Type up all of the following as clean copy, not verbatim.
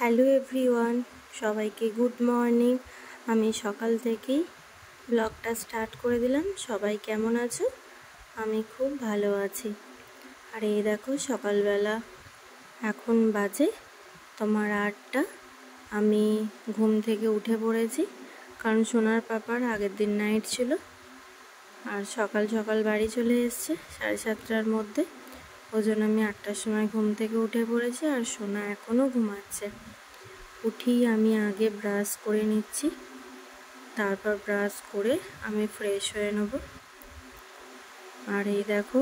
Hello everyone, সবাইকে good morning. আমি সকাল থেকেই ব্লগটা স্টার্ট করে দিলাম। সবাই কেমন আছো? আমি খুব ভালো আছি। আর এই দেখো সকালবেলা এখন বাজে তোমার 8টা। আমি ঘুম থেকে উঠে পড়েছি, কারণ সোনার পাপার আগের দিন নাইট ছিল। আর সকাল সকাল বাড়ি চলে এসছে 7:30টার মধ্যে। ওই জন্য আমি 8টার সময় ঘুম থেকে উঠে পড়েছি, আর সোনা এখনও ঘুমাচ্ছে। উঠি আমি আগে ব্রাশ করে নিচ্ছি, তারপর ব্রাশ করে আমি ফ্রেশ হয়ে নেব। আর এই দেখো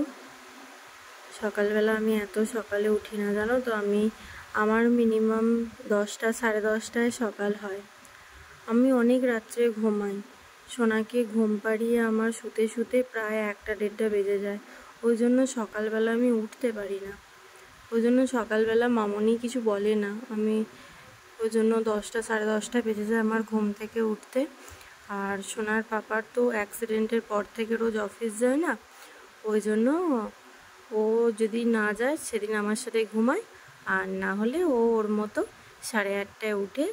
সকালবেলা আমি এত সকালে উঠি না, জানো তো। আমার মিনিমাম 10টা 10:30টায় সকাল হয়। আমি অনেক রাত্রে ঘুমাই। সোনাকে ঘুম পাড়িয়ে আমার শুতে শুতে প্রায় 1টা 1:30টা বেজে যায়। ওই জন্য সকালবেলা আমি উঠতে পারি না। ওই জন্য সকালবেলা মামনি কিছু বলে না। ওই জন্য 10টা 10:30টা বেজে যায় আমার ঘুম থেকে উঠতে। আর সোনার পাপার তো অ্যাক্সিডেন্টের পর থেকে রোজ অফিস যায় না, ওই জন্য ও যদি না যায় সেদিন আমার সাথে ঘুমায়, আর না হলে ওর মতো 8:30টায় উঠে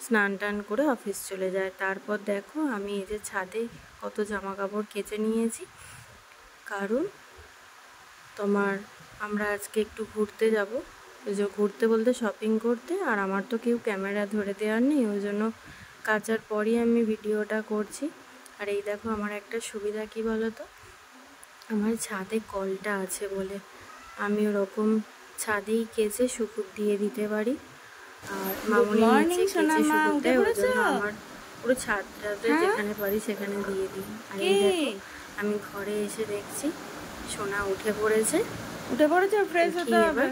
স্নান টান করে অফিস চলে যায়। তারপর দেখো আমি এই যে ছাদে কত জামা কাপড় কেচে নিয়েছি, কারণ আমরা আজকে একটু ঘুরতে যাব। ওই যে ঘুরতে বলতে শপিং করতে। আর আমার তো কেউ ক্যামেরা ধরে দেওয়ার নেই, ওই জন্য কাচার পরই আমি ভিডিওটা করছি। আর এই দেখো আমার একটা সুবিধা কি বলো তো, আমার ছাদে কলটা আছে বলে আমি ওরকম ছাদেই কেচে শুকুর দিয়ে দিতে পারি। আর মামনি নিচে কেচে শুকুর দেয়, ওই জন্য আমার পুরো ছাদটাতে যেখানে পারি সেখানে দিয়ে দিই। আর এই দেখো আমি ঘরে এসে দেখছি সোনা উঠে পড়েছে। ফ্রেশ হতে হবে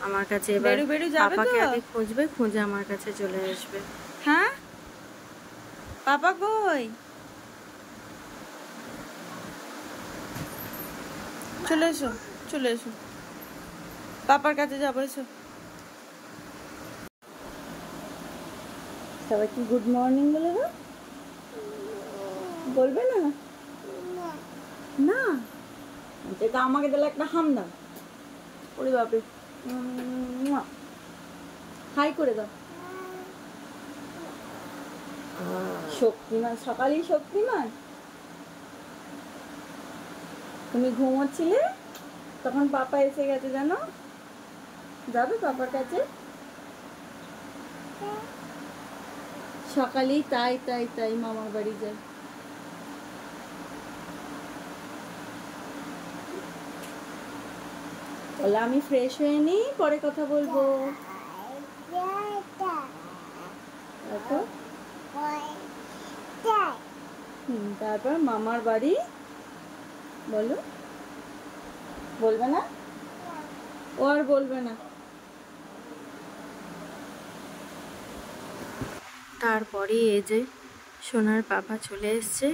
আমার কাছে। এবার পাপাকে আগে খুঁজবে, খুঁজে আমার কাছে চলে আসবে। হ্যাঁ পাপা কই? চলে এসো, চলে এসো, পাপার কাছে যাবো। এসো। সবাইকে গুড মর্নিং বলে দাও। বলবে না? না যেটা আমাকে দিলে একটা হাম দাও। ওরে বাপরে, হাই করে দাও। শক্তিমান, সকালেই শক্তিমান। তুমি ঘুমোচ্ছিলে, তখন পাপা এসে গেছে জানো। যাবে পাপার কাছে সকালেই। তাই তাই তাই মামার বাড়ি যায়। বলে আমি ফ্রেশ হয়ে নিই, পরে কথা বলবো। তারপর মামার বাড়ি বলো। বলবে না? ও আর বলবে না। তারপরে এই যে সোনার পাপা চলে এসছে।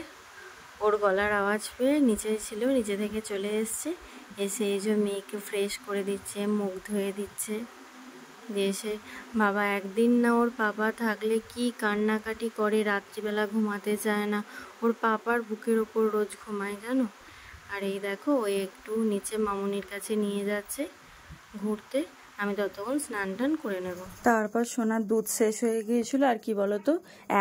ওর গলার আওয়াজ পেয়ে নিচে ছিল, নিচে থেকে চলে এসছে। এসে এই যে মেয়েকে ফ্রেশ করে দিচ্ছে, মুখ ধুয়ে দিচ্ছে। এসে বাবা একদিন না ওর পাপা থাকলে কি কান্নাকাটি করে, রাত্রিবেলা ঘুমাতে চায় না। ওর পাপার বুকের ওপর রোজ ঘুমায় জানো। আর এই দেখো ও একটু নিচে মামুনির কাছে নিয়ে যাচ্ছে ঘুরতে। আমি ততক্ষণ স্নান টান করে নেব। তারপর সোনার দুধ শেষ হয়ে গিয়েছিল। আর কি বলতো,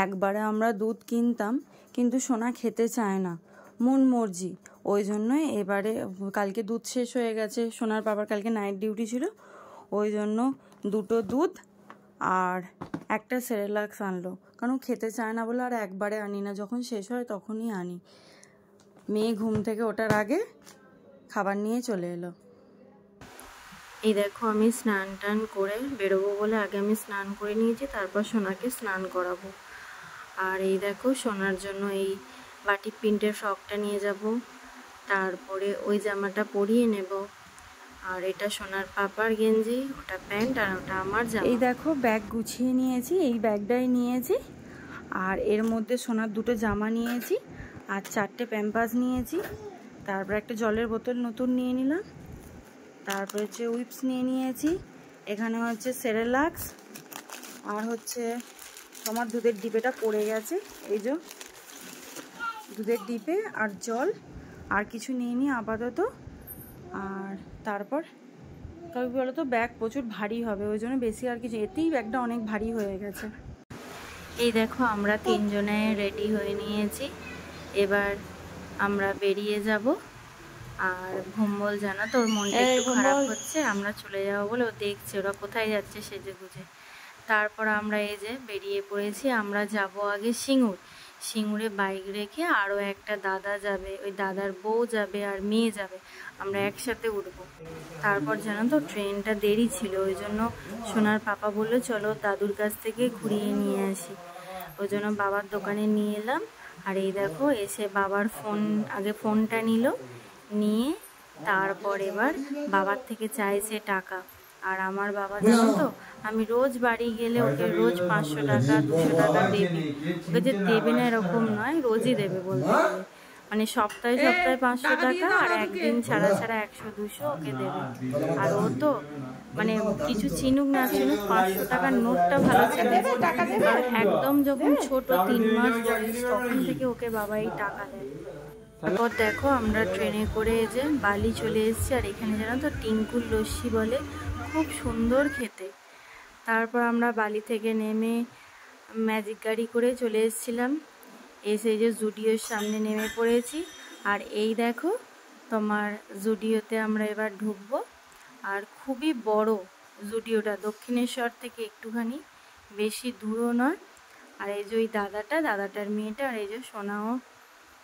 একবারে আমরা দুধ কিনতাম, কিন্তু সোনা খেতে চায় না, মন মর্জি। ওই জন্যই এবারে কালকে দুধ শেষ হয়ে গেছে, সোনার বাবার কালকে নাইট ডিউটি ছিল, ওই জন্য 2টো দুধ আর একটা সেরেলাক্স আনলো। কারণ খেতে চায় না বলে আর একবারে আনি না, যখন শেষ হয় তখনই আনি। মেয়ে ঘুম থেকে ওঠার আগে খাবার নিয়ে চলে এলো। এই দেখো আমি স্নান টান করে বেরোবো বলে আগে আমি স্নান করে নিয়েছি, তারপর সোনাকে স্নান করাবো। আর এই দেখো সোনার জন্য এই বাটিক প্রিন্টের ফ্রকটা নিয়ে যাব, তারপরে ওই জামাটা পরিয়ে নেব। আর এটা সোনার পাপার গেঞ্জি, ওটা প্যান্ট, আর ওটা আমার জামা। এই দেখো ব্যাগ গুছিয়ে নিয়েছি, এই ব্যাগটাই নিয়েছি। আর এর মধ্যে সোনার 2টো জামা নিয়েছি, আর 4টে প্যাম্পাস নিয়েছি। তারপর একটা জলের বোতল নতুন নিয়ে নিলাম। তারপর হচ্ছে উইপস নিয়ে নিয়েছি। এখানে হচ্ছে সেরেলাক্স, আর হচ্ছে তোমার দুধের ডিপেটা পড়ে গেছে, এই যে দুধের ডিপে, আর জল। আর কিছু নিয়ে নিই আপাতত। আর তারপর তবে বলো তো ব্যাগ প্রচুর ভারী হবে, ওই জন্য বেশি আর কিছু, এতেই ব্যাগটা অনেক ভারী হয়ে গেছে। এই দেখো আমরা 3 জনে রেডি হয়ে নিয়েছি, এবার আমরা বেরিয়ে যাব। আর ভম্বল জানা তো ওর মনটা একটু খারাপ হচ্ছে, আমরা চলে যাবো বলে ও দেখছে ওরা কোথায় যাচ্ছে সেজে গুজে। তারপর আমরা এই যে বেরিয়ে পড়েছি, আমরা যাব আগে সিঙ্গুরে বাইক রেখে আরও একটা দাদা যাবে, ওই দাদার বউ যাবে আর মেয়ে যাবে, আমরা একসাথে উঠবো। তারপর জানো তো ট্রেনটা দেরি ছিল, ওই জন্য সোনার পাপা বললো চলো দাদুর কাছ থেকে ঘুরিয়ে নিয়ে আসি, ওই জন্য বাবার দোকানে নিয়ে এলাম। আর এই দেখো এসে বাবার আগে ফোনটা নিয়ে তারপর এবার বাবার থেকে চাইছে টাকা। আর আমার বাবা জানো তো, আমি রোজ বাড়ি গেলে ওকে রোজ 500 টাকা 200 টাকা দেবে, ওকে যে দেবে না এরকম নয়, রোজই দেবে বলতে গেলে, মানে সপ্তাহে 500 টাকা আর একদিন ছাড়া 100-200 ওকে দেবে। আর ও তো মানে কিছু চিনুক না চিনুক 500 টাকার নোটটা ভালো ছিল, একদম যখন ছোট 3 মাস বয়স তখন থেকে ওকে বাবা এই টাকা দেয়। তারপর দেখো আমরা ট্রেনে করে যে বালি চলে এসেছি, আর এখানে জানো তো টিঙ্কুর লস্যি বলে, খুব সুন্দর খেতে। তারপর আমরা বালি থেকে নেমে ম্যাজিক গাড়ি করে চলে এসেছিলাম, এসে যে জুডিওর সামনে নেমে পড়েছি। আর এই দেখো তোমার জুডিওতে আমরা এবার ঢুকবো, আর খুবই বড় জুডিওটা, দক্ষিণেশ্বর থেকে একটুখানি বেশি দূরও নয়। আর এই যে ওই দাদাটার মেয়েটা, আর এই যে সোনাও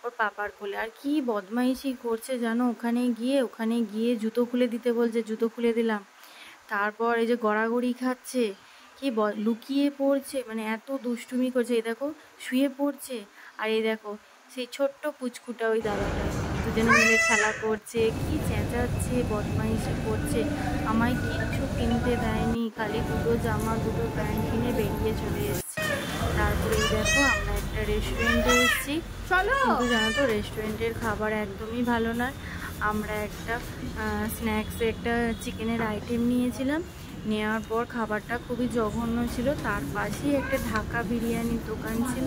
ওর পাপার কোলে। আর কি বদমাইশি করছে জানো, ওখানে গিয়ে জুতো খুলে দিতে বলছে, জুতো খুলে দিলাম। তারপর এই যে গড়াগড়ি খাচ্ছে, কি লুকিয়ে পড়ছে, মানে এত দুষ্টুমি করছে। এই দেখো শুয়ে পড়ছে, আর এই দেখো সেই ছোট্ট পুচকুটা ওই দাদাটা, দুজনে মিলে খেলা করছে, কি চেঁচাচ্ছে বদমাইশি করছে। আমায় কিচ্ছু কিনতে দেয়নি, খালি 2টো জামা 2টো প্যান্ট কিনে বেরিয়ে চলে এসেছি। তারপরে এই দেখো আমরা একটা রেস্টুরেন্টে এসেছি, কিন্তু জানো তো রেস্টুরেন্টের খাবার একদমই ভালো নয়। আমরা একটা স্ন্যাক্সে একটা চিকেনের আইটেম নিয়েছিলাম, নেওয়ার পর খাবারটা খুবই জঘন্য ছিল। তার পাশেই একটা ঢাকা বিরিয়ানির দোকান ছিল,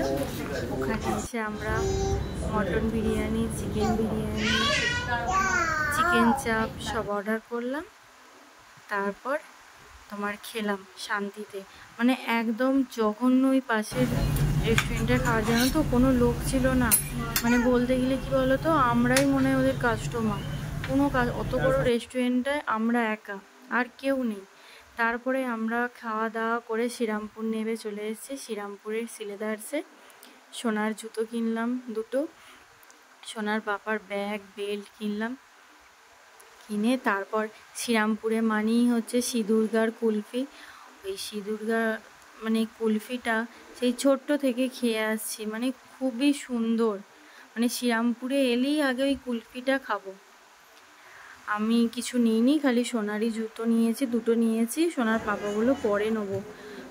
ওখানে এসে আমরা mutton biryani, chicken biryani, chicken চাপ সব অর্ডার করলাম। তারপর তোমার খেলাম শান্তিতে, মানে একদম জঘন্য। ওই পাশের রেস্টুরেন্টের খাওয়ার জন্য তো কোনো লোক ছিল না, মানে বলতে গেলে কি বলো তো, আমরাই মনে হয় ওদের কাস্টমার। কোনো কাজ, অত বড় রেস্টুরেন্টটায় আমরা একা, আর কেউ নেই। তারপরে আমরা খাওয়া দাওয়া করে শ্রীরামপুর নেমে চলে এসেছি। শ্রীরামপুরের সিলেদার্সে সোনার জুতো কিনলাম 2টো, সোনার পাপার ব্যাগ বেল্ট কিনলাম, কিনে তারপর শ্রীরামপুরে মানেই হচ্ছে শ্রীদুর্গার কুলফি। ওই শ্রীদুর্গা মানে কুলফিটা সেই ছোট্ট থেকে খেয়ে আসছি, মানে খুবই সুন্দর। মানে শ্রীরামপুরে এলেই আগে ওই কুলফিটা খাবো। আমি কিছু নিইনি, খালি সোনারই জুতো নিয়েছি, 2টো নিয়েছি। সোনার পাপাগুলো পরে নেবো,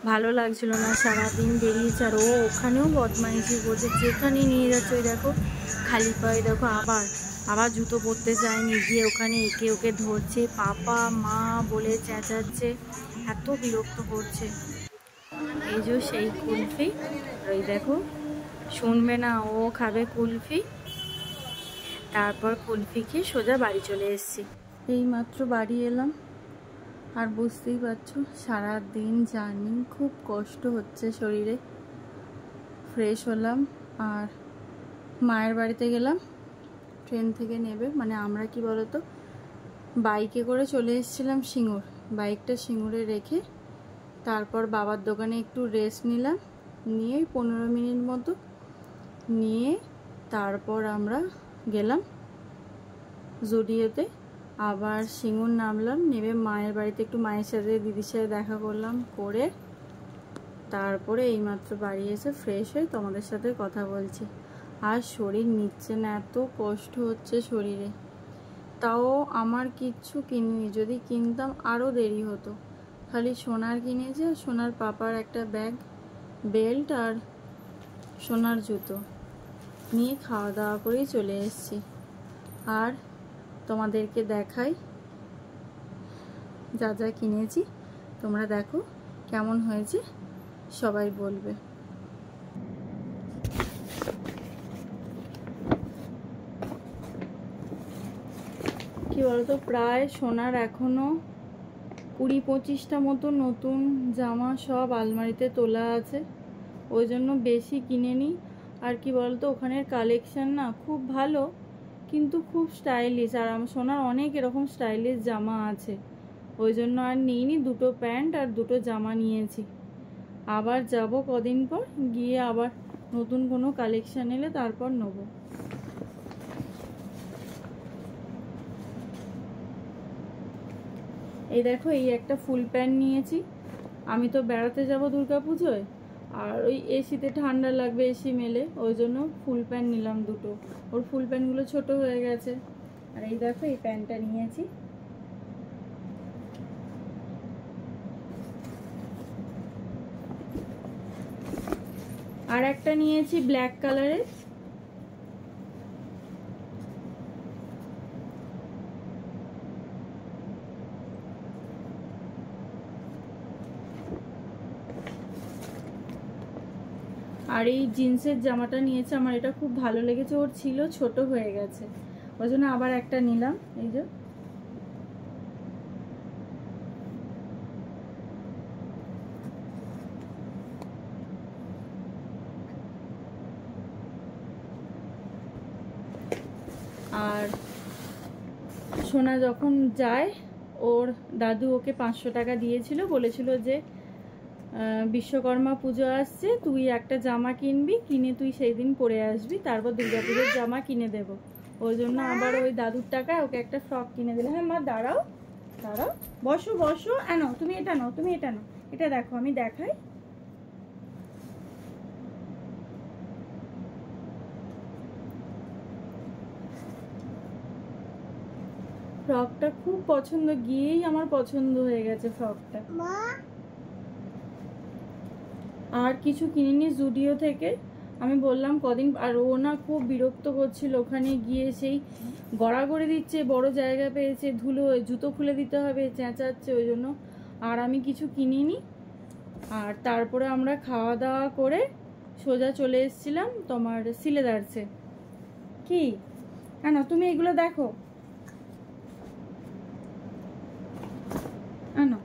ভালো লাগছিল না, সারাদিন বেরিয়েছে। আর ও ওখানেও বদমাইশি করছে, যেখানেই নিয়ে যাচ্ছে ওই দেখো খালি পায়ে, দেখো আবার জুতো পরতে চায়নি, গিয়ে ওখানে ওকে ধরছে, পাপা মা বলে চেঁচাচ্ছে, এত বিরক্ত করছে। এই যে সেই কুলফি, ওই দেখো শুনবে না, ও খাবে কুলফি। তারপর কুলফি খেয়ে সোজা বাড়ি চলে এসেছি। এই মাত্র বাড়ি এলাম, আর বুঝতেই পারছো সারাদিন জার্নি, খুব কষ্ট হচ্ছে শরীরে। ফ্রেশ হলাম আর মায়ের বাড়িতে গেলাম, ট্রেন থেকে নেবে, মানে আমরা কি বলতো বাইকে করে চলে এসেছিলাম সিঙ্গুর, বাইকটা সিঙ্গুরে রেখে তারপর বাবার দোকানে একটু রেস্ট নিলাম, নিয়ে 15 মিনিট মতো নিয়ে তারপর আমরা গেলাম জুডিওতে। আবার সিঙ্গুর নামলাম, নেমে মায়ের বাড়িতে একটু মায়ের সাথে দিদির সাথে দেখা করলাম, করে তারপরে এইমাত্র বাড়ি এসে ফ্রেশ হয়ে তোমাদের সাথে কথা বলছি। আর শরীর নিচ্ছে না, এত কষ্ট হচ্ছে শরীরে। তাও আমার কিচ্ছু কিনিনি, যদি কিনতাম আরও দেরি হতো। খালি সোনার কিনেছি, আর সোনার পাপার একটা ব্যাগ, বেল্ট আর সোনার জুতো নিয়ে খাওয়া দাওয়া করেই চলে এসেছি। আর তোমাদেরকে দেখাই যা যা কিনেছি, তোমরা দেখো কেমন হয়েছে, সবাই বলবে। কি বলতো, প্রায় সোনার এখনো 20-25টা মতো নতুন জামা সব আলমারিতে তোলা আছে, ওই জন্য বেশি কিনে নিই। আর কি বলতো, ওখানের কালেকশান না খুব ভালো, কিন্তু খুব স্টাইলিশ, আর আমার সোনার অনেক এরকম স্টাইলিশ জামা আছে, ওই জন্য আর নিইনি। 2টো প্যান্ট আর 2টো জামা নিয়েছি। আবার যাব কদিন পর, গিয়ে আবার নতুন কোনো কালেকশান এলে তারপর নেব। এই দেখো, এই একটা ফুল প্যান্ট নিয়েছি। আমি তো বেড়াতে যাব দুর্গাপুজোয়, আর ওই এসিতে ঠান্ডা লাগবে, এসি মেলে, ওই জন্য ফুল প্যান্ট নিলাম 2টো। ওর ফুল প্যান্টগুলো ছোট হয়ে গেছে। আর এই দেখো, এই প্যান্টটা নিয়েছি। আর একটা নিয়েছি ব্ল্যাক কালারের। আর এই জিন্সের জামাটা নিয়েছে, আমার এটা খুব ভালো লেগেছে, ওর ছিল ছোট হয়ে গেছে, ওই জন্য আবার একটা নিলাম। এই যে আর সোনা যখন যায়, ওর দাদু ওকে 500 টাকা দিয়েছিল, বলেছিল যে বিশ্বকর্মা পুজো আসছে, তুই একটা জামা কিনবি, কিনে তুই সেই দিন পরে আসবি, তারপর দুর্গাপুজোর জামা কিনে দেব। ওই জন্য আবার ওই দাদুর টাকায় ওকে একটা ফ্রক কিনে দিল। হ্যাঁ মা, দাঁড়াও দাঁড়াও, বসো বসো, নাও তুমি এটা নাও, তুমি এটা নাও, এটা দেখো আমি দেখাই। ফ্রকটা খুব পছন্দ, গিয়েই আমার পছন্দ হয়ে গেছে ফ্রকটা। আর কিছু কিনিনি জুডিও থেকে, আমি বললাম কদিন, আর ও না খুব বিরক্ত করছিল, ওখানে গিয়ে সেই গড়াগড়ি দিচ্ছে, বড় জায়গা পেয়েছে, ধুলো, জুতো খুলে দিতে হবে, চেঁচাচ্ছে, ওই জন্য আর আমি কিছু কিনিনি। আর তারপরে আমরা খাওয়া দাওয়া করে সোজা চলে এসেছিলাম তোমার সিলেদার্সে। কি কেন, তুমি এগুলো দেখো, আনো।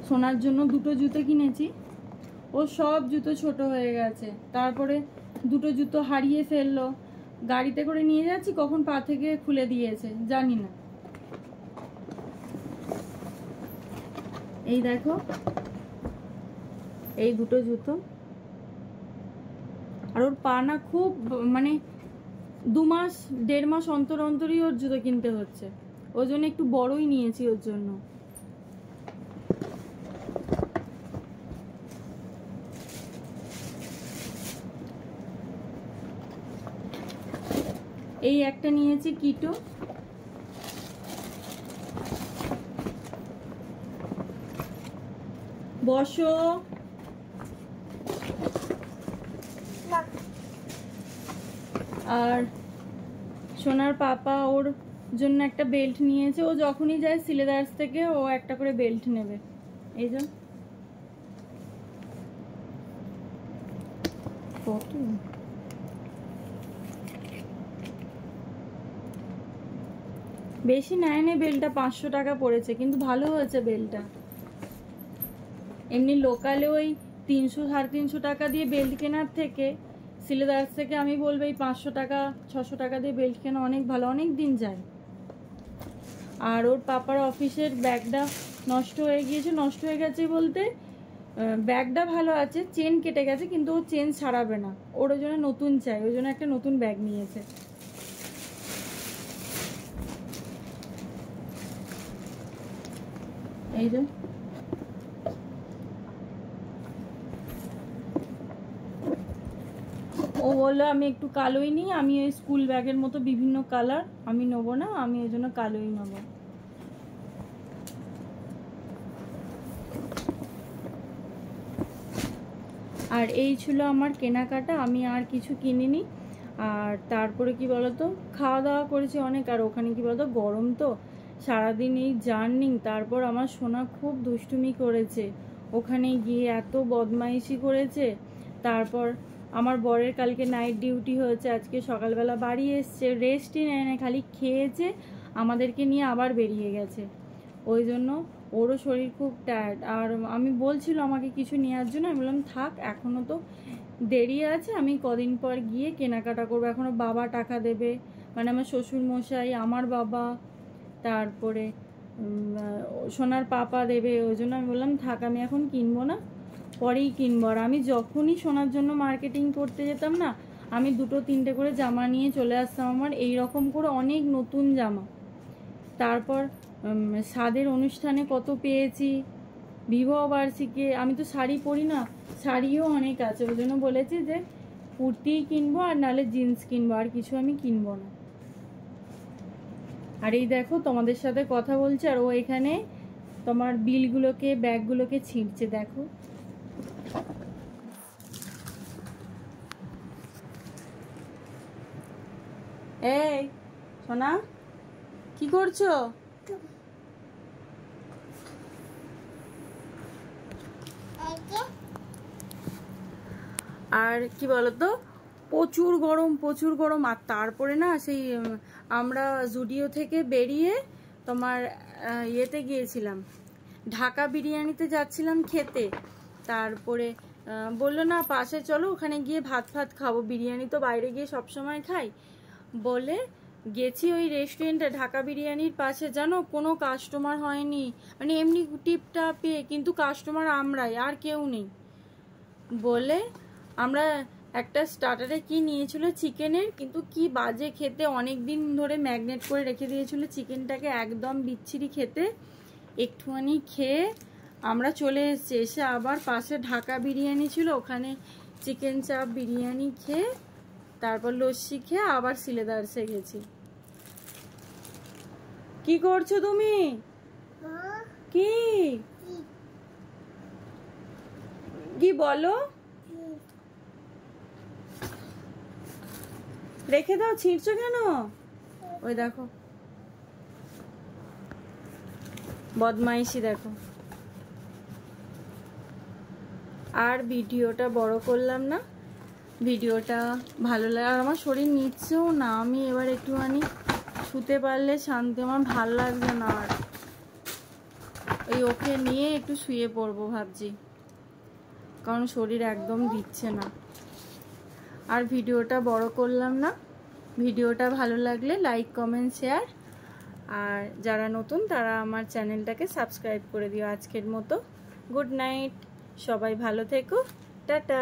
সোনার জন্য 2টো জুতো কিনেছি, ও সব জুতো ছোট হয়ে গেছে, তারপরে 2টো জুতো হারিয়ে ফেললো, গাড়িতে করে নিয়ে যাচ্ছি, কখন পা থেকে খুলে দিয়েছে জানি না। এই দেখো, এই 2টো জুতো। আর ওর পা না খুব, মানে 2-1.5 মাস অন্তর অন্তরই ওর জুতো কিনতে হচ্ছে, ওই জন্য একটু বড়ই নিয়েছি ওর জন্য। এই একটা নিয়েছি কিটো, বসো। আর সোনার পাপা ওর জন্য একটা বেল্ট নিয়েছে, ও যখনই যায় সিলেদার্স থেকে ও একটা করে বেল্ট নেবে। এই যে কত, বেশি নেয়নি বেলটা, 500 টাকা পড়েছে, কিন্তু ভালো হয়েছে বেলটা। এমনি লোকালে ওই 300-350 টাকা দিয়ে বেল্ট কেনার থেকে সিলেদার্স থেকে আমি বলবো এই 500 টাকা 600 টাকা দিয়ে বেল্ট কেনা অনেক ভালো, অনেক দিন যায়। আর ওর পাপার অফিসের ব্যাগটা নষ্ট হয়ে গিয়েছে, নষ্ট হয়ে গেছে বলতে ব্যাগটা ভালো আছে, চেন কেটে গেছে, কিন্তু ও চেন ছাড়াবে না, ওর ওই জন্য নতুন চাই, ওই জন্য একটা নতুন ব্যাগ নিয়েছে। এই যে ও বললো আমি একটু কালোই নিই, আমি ওই স্কুল ব্যাগের মতো বিভিন্ন কালার আমি নেবো না, আমি ওই জন্য কালোই নেবো। আর এই ছিল আমার কেনাকাটা, আমি আর কিছু কিনিনি। আর তারপরে কি বলতো, খাওয়া দাওয়া করেছি অনেক, আর ওখানে কি বলতো গরম, তো সারাদিন এই জার্নি, তারপর আমার সোনা খুব দুষ্টুমি করেছে, ওখানে গিয়ে এত বদমাইশি করেছে। তারপর আমার বরের কালকে নাইট ডিউটি হয়েছে, আজকে সকালবেলা বাড়ি এসছে, রেস্টই নেয় না, খালি খেয়েছে, আমাদেরকে নিয়ে আবার বেরিয়ে গেছে। ওই জন্য ওরও শরীর খুব টায়ার্ড। আর আমি বলছিল আমাকে কিছু নেওয়ার জন্য, আমি বললাম থাক, এখনও তো দেরি আছে, আমি কদিন পর গিয়ে কেনাকাটা করবো। এখনও বাবা টাকা দেবে, মানে আমার শ্বশুর মশাই, আমার বাবা, তারপরে সোনার পাপা দেবে। ওই জন্য আমি বললাম থাক, আমি এখন কিনবো না, পরেই কিনবো। আর আমি যখনই সোনার জন্য মার্কেটিং করতে যেতাম না, আমি 2-3টে করে জামা নিয়ে চলে আসতাম, আমার এই রকম করে অনেক নতুন জামা। তারপর স্বাদের অনুষ্ঠানে কত পেয়েছি, বিবাহ বার্ষিকী। আমি তো শাড়ি পরি না, শাড়িও অনেক আছে, ওই জন্য বলেছি যে কুর্তিই কিনবো আর নাহলে জিন্স কিনবো, আর কিছু আমি কিনবো না। আর এই দেখো তোমাদের সাথে কথা বলছে, আর ও এখানে তোমার বিলগুলোকে, ব্যাগগুলোকে ছিঁড়ছে, দেখো। এই সোনা, কি করছো? আর কি বলতো, প্রচুর গরম, প্রচুর গরম। আর তারপরে না সেই আমরা জুডিও থেকে বেরিয়ে তোমার ইয়েতে গিয়েছিলাম, ঢাকা বিরিয়ানিতে যাচ্ছিলাম খেতে। তারপরে বললো না পাশে চলো, ওখানে গিয়ে ভাত খাবো, বিরিয়ানি তো বাইরে গিয়ে সবসময় খাই বলে গেছি ওই রেস্টুরেন্টে। ঢাকা বিরিয়ানির পাশে জানো কোনো কাস্টমার হয়নি, মানে এমনি টিপটাপে, কিন্তু কাস্টমার আমরাই, আর কেউ নেই বলে আমরা একটা স্টার্টারে কি নিয়েছিল চিকেনের, কিন্তু কি বাজে খেতে, অনেক দিন ধরে ম্যাগনেট করে রেখে দিয়েছিল চিকেনটাকে, একদম বিচ্ছিরি খেতে। একটুখানি খেয়ে আমরা চলে এসেছি, এসে আবার পাশে ঢাকা বিরিয়ানি ছিল, ওখানে চিকেন চাপ বিরিয়ানি খেয়ে তারপর লস্যি খেয়ে আবার সিলেদার্সে গেছি। কি করছো তুমি? কি কি বলো? রেখে দাও, ছিঁড়ছো কেন? ওই দেখো বদমাইশি, দেখো। আর ভিডিওটা বড় করলাম না, ভিডিওটা ভালো লাগে। আর আমার শরীর নিচ্ছেও না, আমি এবার একটুখানি শুতে পারলে শান্তি, আমার ভাল লাগছে না। আর ওই ওকে নিয়ে একটু শুয়ে পড়বো ভাবছি, কারণ শরীর একদম দিচ্ছে না। আর ভিডিওটা বড় করলাম না, ভিডিওটা ভালো লাগলে লাইক, কমেন্ট, শেয়ার, আর যারা নতুন তারা আমার চ্যানেলটাকে সাবস্ক্রাইব করে দিও। আজকের মতো গুড নাইট, সবাই ভালো থেকো, টাটা।